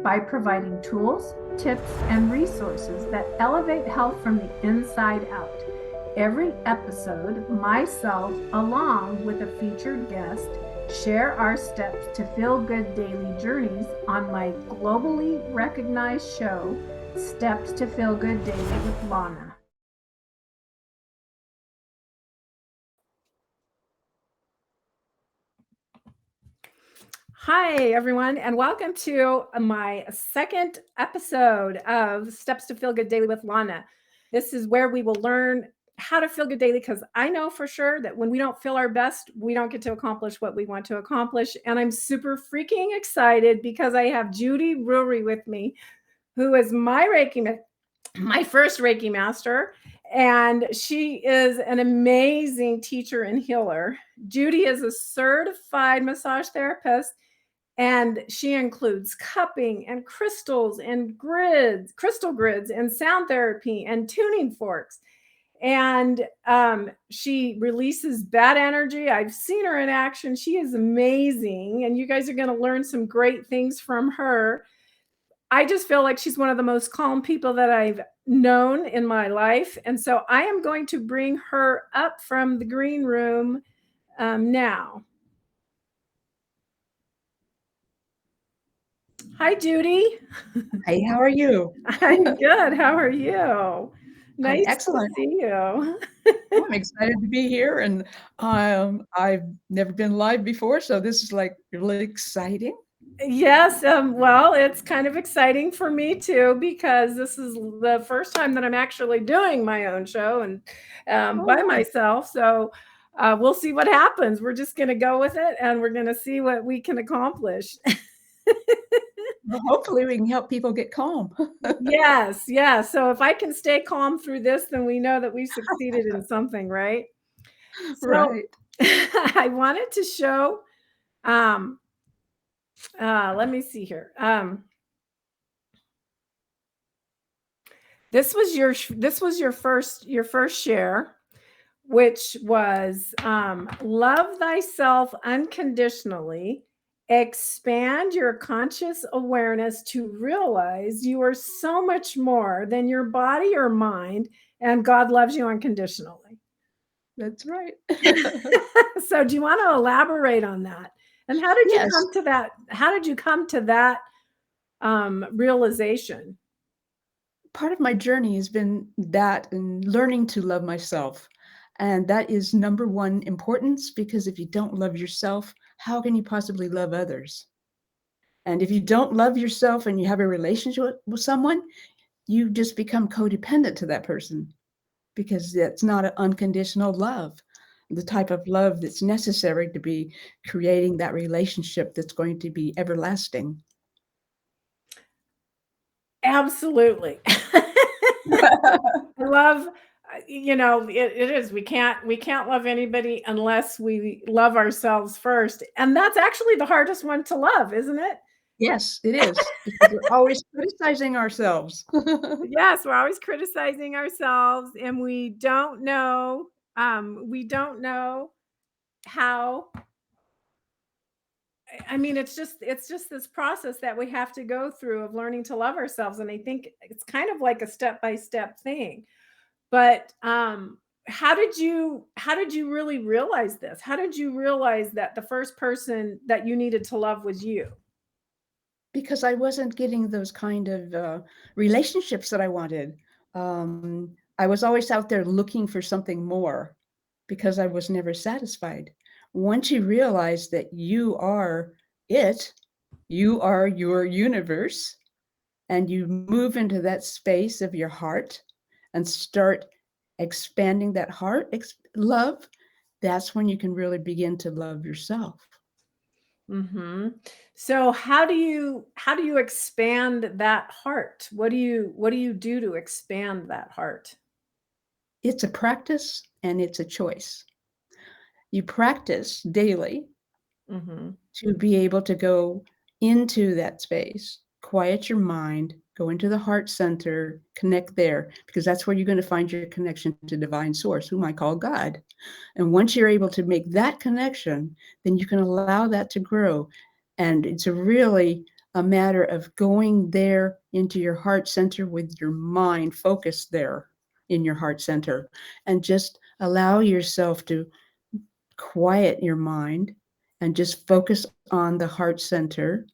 by providing tools, tips, and resources that elevate health from the inside out. Every episode, myself, along with a featured guest, share our steps to feel good daily journeys on my globally recognized show, Steps to Feel Good Daily with Lona. Hi, everyone, and welcome to my second episode of Steps to Feel Good Daily with Lona. This is where we will learn how to feel good daily, because I know for sure that when we don't feel our best, we don't get to accomplish what we want to accomplish. And I'm super freaking excited because I have Judy Rury with me, who is my first Reiki master, and she is an amazing teacher and healer. Judy is a certified massage therapist, and she includes cupping and crystals and crystal grids and sound therapy and tuning forks. And she releases bad energy. I've seen her in action. She is amazing. And you guys are going to learn some great things from her. I just feel like she's one of the most calm people that I've known in my life. And so I am going to bring her up from the green room now. Hi, Judy. Hey, how are you? I'm good. How are you? I'm Nice excellent. to see you. I'm excited to be here, and I've never been live before, so this is like really exciting. Yes, well, it's kind of exciting for me too, because this is the first time that I'm actually doing my own show and by Nice. myself. So we'll see what happens. We're just going to go with it, and we're going to see what we can accomplish. Well, hopefully we can help people get calm. Yes, yes. So if I can stay calm through this, then we know that we've succeeded in something, right? So Right. I wanted to show, let me see here. This was your first share, which was love thyself unconditionally, expand your conscious awareness to realize you are so much more than your body or mind, and God loves you unconditionally. That's right. So do you want to elaborate on that? And how did you Yes. come to that? How did you come to that realization? Part of my journey has been that and learning to love myself. And that is number one importance, because if you don't love yourself, how can you possibly love others? And if you don't love yourself and you have a relationship with someone, you just become codependent to that person, because that's not an unconditional love, the type of love that's necessary to be creating that relationship that's going to be everlasting. Absolutely. I love, it is. We can't love anybody unless we love ourselves first. And that's actually the hardest one to love, isn't it? Yes, it is, because we're always criticizing ourselves. Yes, we're always criticizing ourselves, and we don't know how. I mean, it's just this process that we have to go through of learning to love ourselves. And I think it's kind of like a step-by-step thing. But how did you really realize this? How did you realize that the first person that you needed to love was you? Because I wasn't getting those kind of relationships that I wanted. I was always out there looking for something more, because I was never satisfied. Once you realize that you are it, you are your universe, and you move into that space of your heart and start expanding that heart love, that's when you can really begin to love yourself. Mhm. So how do you expand that heart? What do you do to expand that heart? It's a practice and it's a choice. You practice daily Mhm. to be able to go into that space, quiet your mind, go into the heart center, connect there, because that's where you're going to find your connection to divine source, whom I call God. And once you're able to make that connection, then you can allow that to grow. And it's a really a matter of going there into your heart center with your mind focused there in your heart center, and just allow yourself to quiet your mind and just focus on the heart center.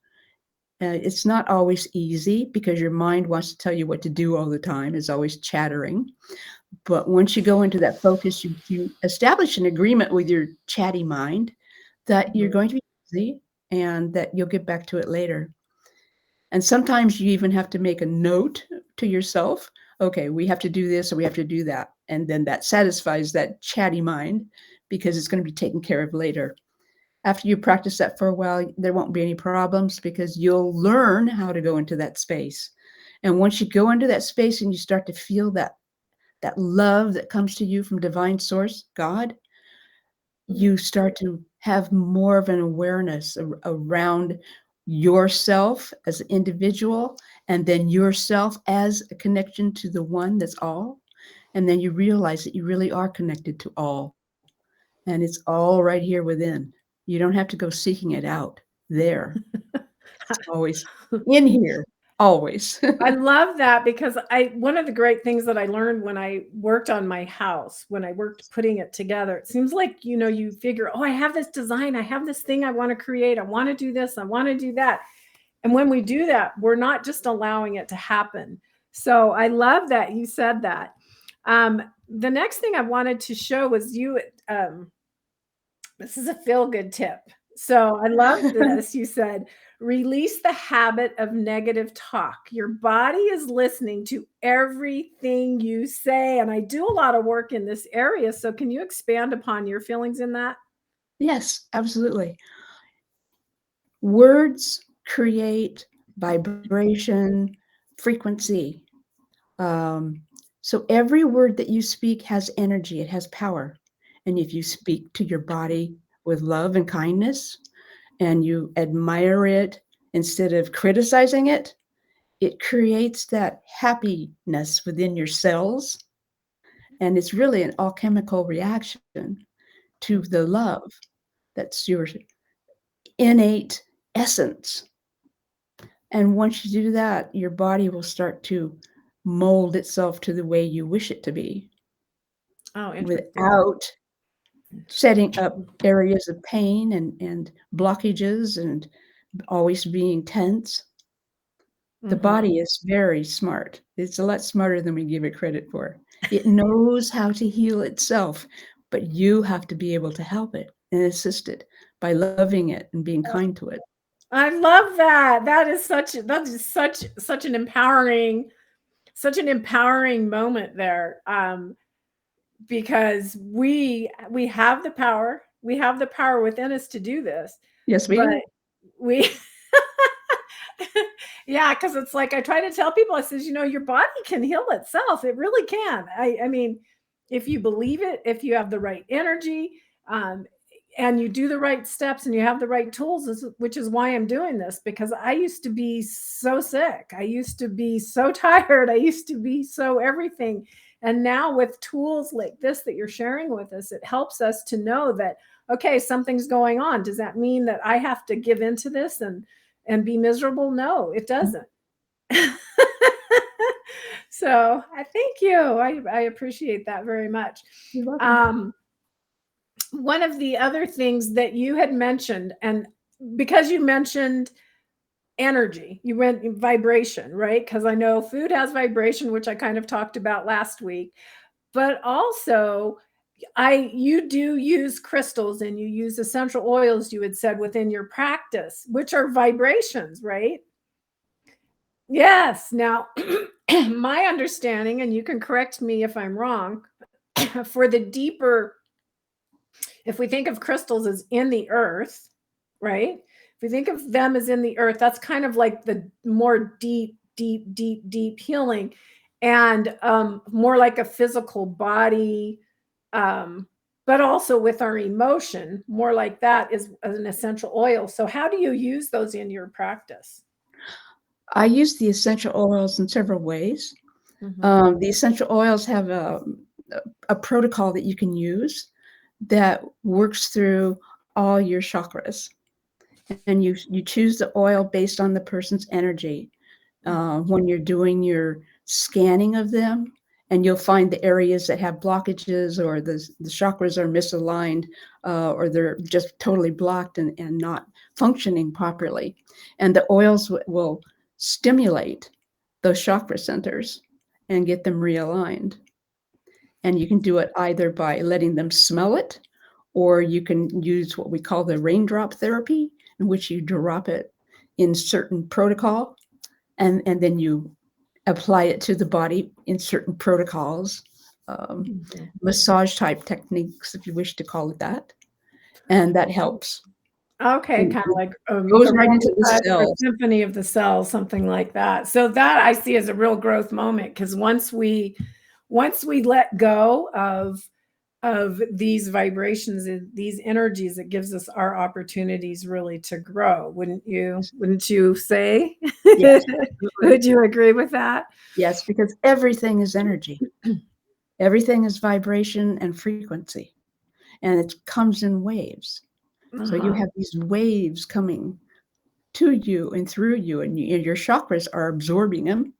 It's not always easy because your mind wants to tell you what to do all the time, it's always chattering. But once you go into that focus, you establish an agreement with your chatty mind that you're Mhm. going to be busy and that you'll get back to it later. And sometimes you even have to make a note to yourself, okay, we have to do this or we have to do that. And then that satisfies that chatty mind because it's going to be taken care of later. After you practice that for a while, there won't be any problems because you'll learn how to go into that space. And once you go into that space and you start to feel that love that comes to you from divine source, God, you start to have more of an awareness around yourself as an individual, and then yourself as a connection to the one that's all. And then you realize that you really are connected to all. And it's all right here within. You don't have to go seeking it out there. It's always in here, always. I love that because one of the great things that I learned when I worked on my house, when I worked putting it together, it seems like, you figure, oh, I have this design, I have this thing I want to create, I want to do this, I want to do that. And when we do that, we're not just allowing it to happen. So I love that you said that. The next thing I wanted to show was this is a feel good tip. So I love this. You said, release the habit of negative talk. Your body is listening to everything you say. And I do a lot of work in this area. So can you expand upon your feelings in that? Yes, absolutely. Words create vibration, frequency. Um, so every word that you speak has energy, it has power. And if you speak to your body with love and kindness and you admire it instead of criticizing it, it creates that happiness within your cells. And it's really an alchemical reaction to the love that's your innate essence. And once you do that, your body will start to mold itself to the way you wish it to be Oh, interesting. without setting up areas of pain and blockages and always being tense. The Hmm. body is very smart. It's a lot smarter than we give it credit for. It knows how to heal itself, but you have to be able to help it and assist it by loving it and being kind to it. I love that. That is such an empowering moment there. Because we have the power. We have the power within us to do this, Yes, we but do. we yeah, because it's like I try to tell people, I says, your body can heal itself. It really can. I mean, if you believe it, if you have the right energy, um, and you do the right steps and you have the right tools, which is why I'm doing this, because I used to be so sick. I used to be so tired. I used to be so everything. And now with tools like this that you're sharing with us, it helps us to know that, okay, something's going on. Does that mean that I have to give into this and be miserable? No, it doesn't. So I thank you. I appreciate that very much. You're welcome. Um, one of the other things that you had mentioned, and because you mentioned energy, you went vibration, right? Because I know food has vibration, which I kind of talked about last week, but also you do use crystals and you use essential oils, you had said, within your practice, which are vibrations, right? Yes. Now, my understanding, and you can correct me if I'm wrong, for the deeper, if we think of crystals as in the earth, right? If we think of them as in the earth, that's kind of like the more deep, deep, deep, deep healing, and more like a physical body, um, but also with our emotion, more like that is an essential oil. So, how do you use those in your practice? I use the essential oils in several ways. Hmm. The essential oils have a protocol that you can use that works through all your chakras. and you choose the oil based on the person's energy. When you're doing your scanning of them, and you'll find the areas that have blockages or the chakras are misaligned, or they're just totally blocked and not functioning properly. And the oils will stimulate those chakra centers and get them realigned. And you can do it either by letting them smell it, or you can use what we call the raindrop therapy, in which you drop it in certain protocol, and then you apply it to the body in certain protocols, massage type techniques, if you wish to call it that, and that helps. Okay, And kinda it like, goes right into the aromatase or cells. symphony of the cells, something like that. So that I see as a real growth moment, because once we let go of these vibrations and these energies, it gives us our opportunities really to grow. Wouldn't you say? Yes, absolutely. Would you agree with that? Yes, because everything is energy. Everything is vibration and frequency, and it comes in waves. So you Uh-huh. have these waves coming to you and through you, and your chakras are absorbing them.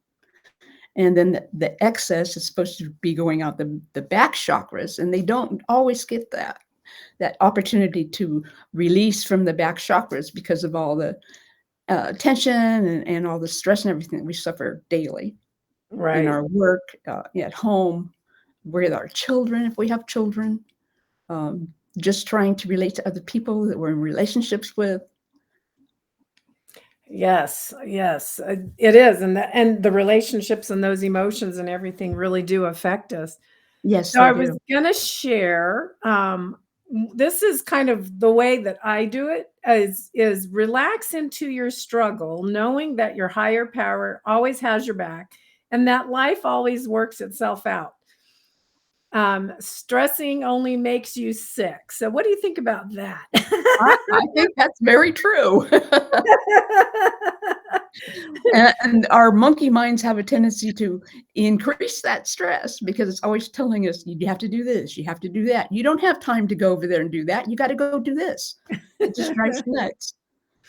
And then the excess is supposed to be going out the back chakras, and they don't always get that opportunity to release from the back chakras because of all the tension and all the stress and everything that we suffer daily in Right. our work, at home, with our children, if we have children, um, just trying to relate to other people that we're in relationships with. Yes, yes, it is, and the relationships and those emotions and everything really do affect us. Yes, So they I was do. gonna share, this is kind of the way that I do it is relax into your struggle, knowing that your higher power always has your back and that life always works itself out. Stressing only makes you sick. So what do you think about that? I think that's very true. And our monkey minds have a tendency to increase that stress because it's always telling us, you have to do this, you have to do that. You don't have time to go over there and do that. You got to go do this. It just drives you nuts.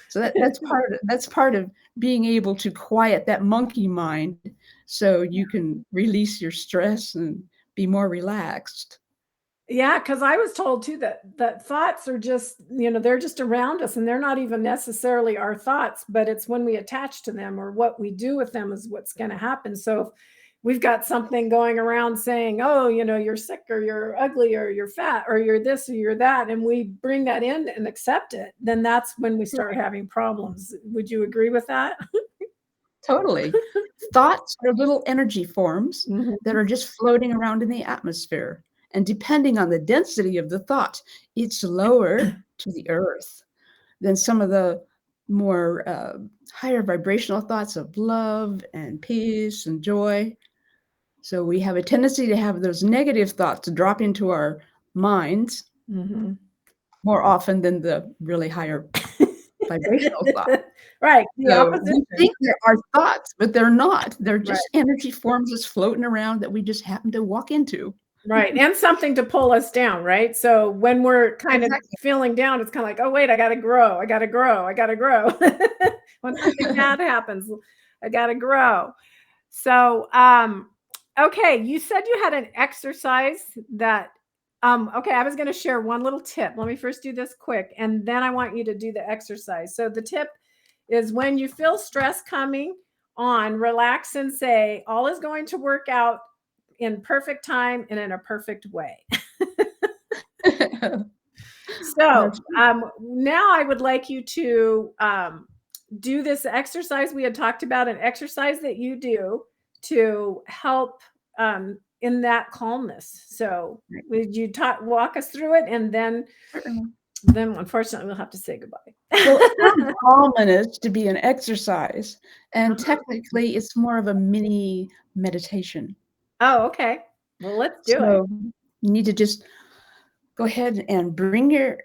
So that's part of being able to quiet that monkey mind so you can release your stress and be more relaxed. Yeah, because I was told too that thoughts are just, they're just around us and they're not even necessarily our thoughts, but it's when we attach to them or what we do with them is what's going to happen. So if we've got something going around saying, oh, you're sick or you're ugly or you're fat or you're this or you're that, and we bring that in and accept it, then that's when we start Right. having problems. Would you agree with that? Totally. Thoughts are little energy forms that Mhm. are just floating around in the atmosphere. And depending on the density of the thought, it's lower to the earth than some of the more higher vibrational thoughts of love and peace and joy. So we have a tendency to have those negative thoughts drop into our minds Mhm. more often than the really higher vibrational thoughts. Right, the So we opposition. think there are thoughts, but they're not. They're Right. just energy forms just floating around that we just happen to walk into. Right, and something to pull us down, right? So when we're kind of Exactly. feeling down, it's kinda like, "Oh, wait, I gotta grow, I gotta grow, I gotta grow." When something bad happens, I gotta grow. So, okay, you said you had an exercise that okay, I was gonna share one little tip. Let me first do this quick, and then I want you to do the exercise. So the tip is when you feel stress coming on, relax and say, "All is going to work out in perfect time and in a perfect way." That's So, now I would like you to do this exercise. We had talked about an exercise that you do to help in that calmness. So, would you walk us through it, and then unfortunately we'll have to say goodbye. Well, it sounds ominous to be an exercise, and Uh-huh. technically, it's more of a mini meditation. Oh, okay. Well, let's do it. So you need to just go ahead and bring your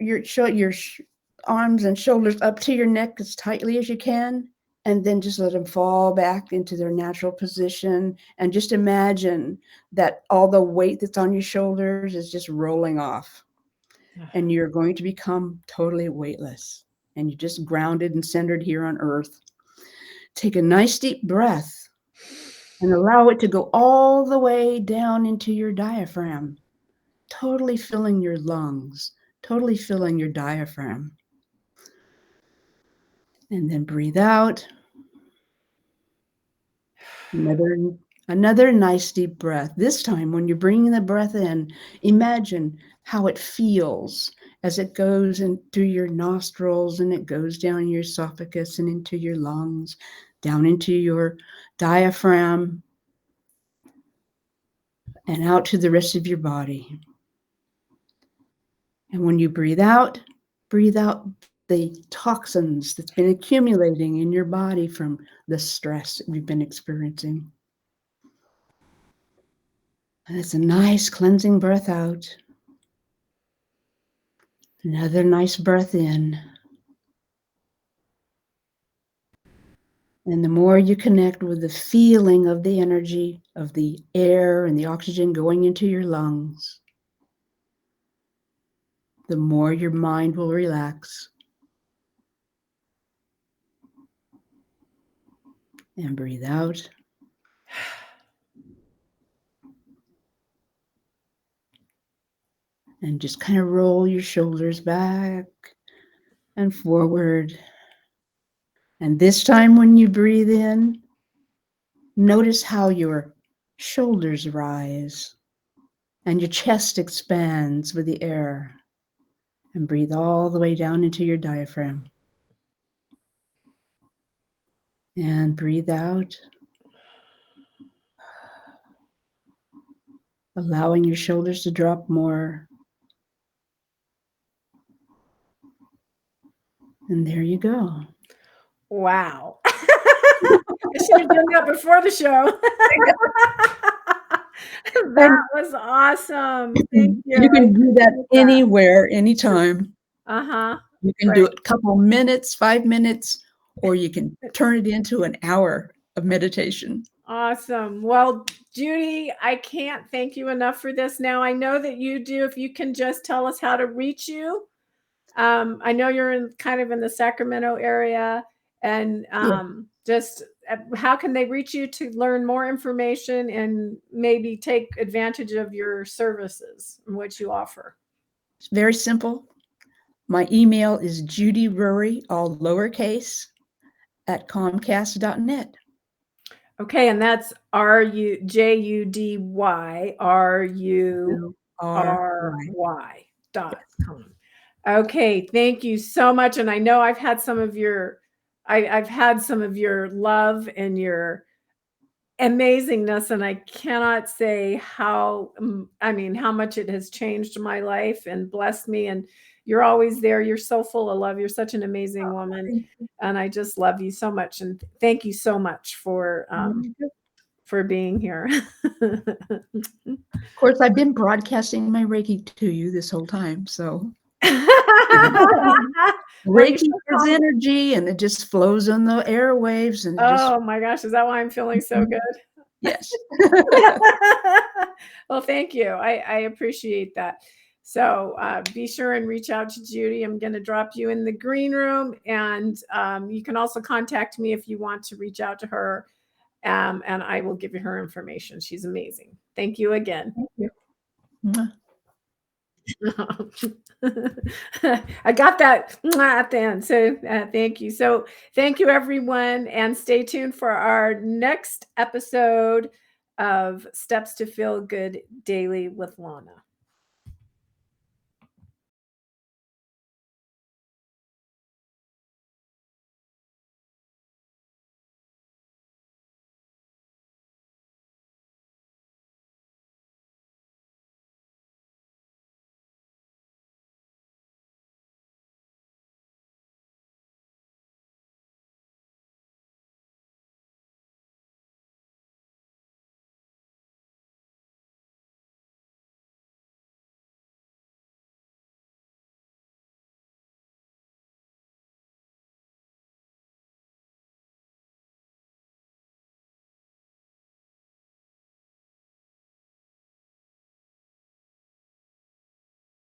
arms and shoulders up to your neck as tightly as you can, and then just let them fall back into their natural position. And just imagine that all the weight that's on your shoulders is just rolling off, and you're going to become totally weightless. and you're just grounded and centered here on earth. Take a nice deep breath and allow it to go all the way down into your diaphragm, totally filling your lungs, totally filling your diaphragm. And then breathe out. Another nice deep breath. This time, when you're bringing the breath in, imagine how it feels as it goes in through your nostrils and it goes down your esophagus and into your lungs, down into your diaphragm, and out to the rest of your body. And when you breathe out the toxins that's been accumulating in your body from the stress that you've been experiencing. And it's a nice cleansing breath out. Another nice breath in. And the more you connect with the feeling of the energy of the air and the oxygen going into your lungs, the more your mind will relax. And breathe out. And just kind of roll your shoulders back and forward. And this time when you breathe in, notice how your shoulders rise and your chest expands with the air. And breathe all the way down into your diaphragm. And breathe out, allowing your shoulders to drop more. And there you go. Wow. I should have done that before the show. That was awesome. Thank you. You can do that appreciate anywhere, anytime. Uh-huh. You can do it a couple minutes, 5 minutes, or you can turn it into an hour of meditation. Awesome. Well, Judy, I can't thank you enough for this. Now, I know that you do. If you can just tell us how to reach you. I know you're in kind of in the Sacramento area, and just how can they reach you to learn more information and maybe take advantage of your services and what you offer? It's very simple. My email is Judy Rury, all lowercase, at comcast.net. Okay, and that's RUJUDYRURY.com. Okay, thank you so much. And I know I've had some of your I've had some of your love and your amazingness, and I cannot say how I mean how much it has changed my life and blessed me. And you're always there. You're so full of love. You're such an amazing woman, and I just love you so much. And thank you so much for being here. Of course, I've been broadcasting my Reiki to you this whole time, so. Well, you Reiki is energy, and it just flows on the airwaves, and oh my gosh, is that why I'm feeling so good? Yes. Well, thank you. I appreciate that. So be sure and reach out to Judy. I'm going to drop you in the green room, and you can also contact me if you want to reach out to her, and I will give you her information. She's amazing. Thank you again. Thank you. Mwah. I got that at the end. So thank you. So thank you, everyone. And stay tuned for our next episode of Steps to Feel Good Daily with Lona.